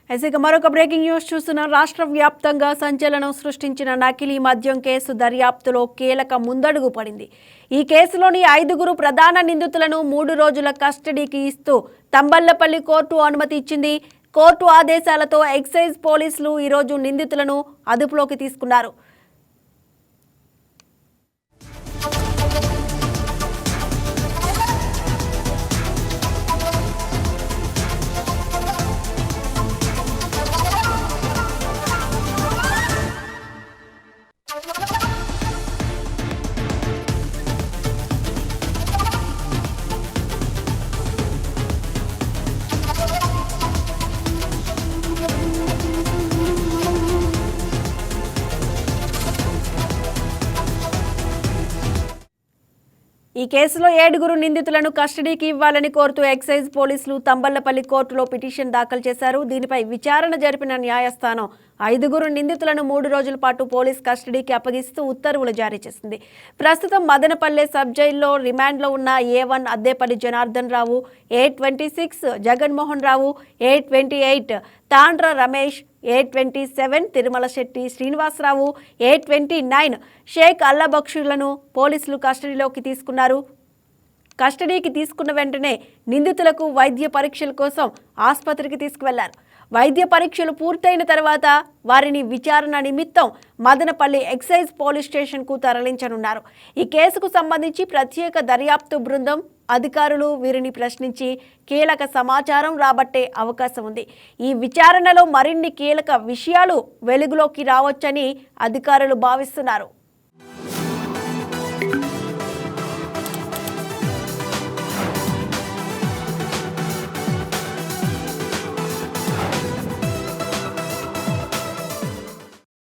ఇక మరొక breaking news చూస్తున్నాం. రాష్ట్ర వ్యాప్తంగా సంచలనం సృష్టించిన నకిలీ మద్యం కేసు దర్యాప్తులో కీలక ముందడుగు పడింది. ఈ కేసులోని 5 ప్రధాన నిందితులను 3 రోజుల కస్టడీకి ఇస్తూ తంబళ్లపల్లి కోర్టు అనుమతి ఇచ్చింది. కోర్టు ఆదేశాలతో ఎక్సైజ్ పోలీసులు ఈరోజు నిందితులను అదుపులోకి తీసుకున్నారు. ఈ కేసులో 7 నిందితులను కస్టడీకి ఇవ్వాలని కోరుతూ ఎక్సైజ్ పోలీసులు తంబళ్లపల్లి కోర్టులో పిటిషన్ దాఖలు చేశారు. దీనిపై విచారణ జరిపిన న్యాయస్థానం 5 నిందితులను 3 రోజుల పాటు పోలీస్ కస్టడీకి అప్పగిస్తూ ఉత్తర్వులు జారీ చేసింది. ప్రస్తుతం మదనపల్లె సబ్ జైల్లో రిమాండ్లో ఉన్న A1 Addepalli Janardhan Rao, A26 Jaganmohan Rao, A28 తాండ్ర రమేష్, A27 తిరుమల శెట్టి శ్రీనివాసరావు, A29 షేక్ అల్లబక్షులను పోలీసులు కస్టడీలోకి తీసుకున్నారు. కస్టడీకి తీసుకున్న వెంటనే నిందితులకు వైద్య పరీక్షల కోసం ఆసుపత్రికి తీసుకువెళ్లారు. వైద్య పరీక్షలు పూర్తయిన తర్వాత వారిని విచారణ నిమిత్తం మదనపల్లి ఎక్సైజ్ పోలీస్ స్టేషన్కు తరలించనున్నారు. ఈ కేసుకు సంబంధించి ప్రత్యేక దర్యాప్తు బృందం అధికారులు వీరిని ప్రశ్నించి కీలక సమాచారం రాబట్టే అవకాశం ఉంది. ఈ విచారణలో మరిన్ని కీలక విషయాలు వెలుగులోకి రావచ్చని అధికారులు భావిస్తున్నారు.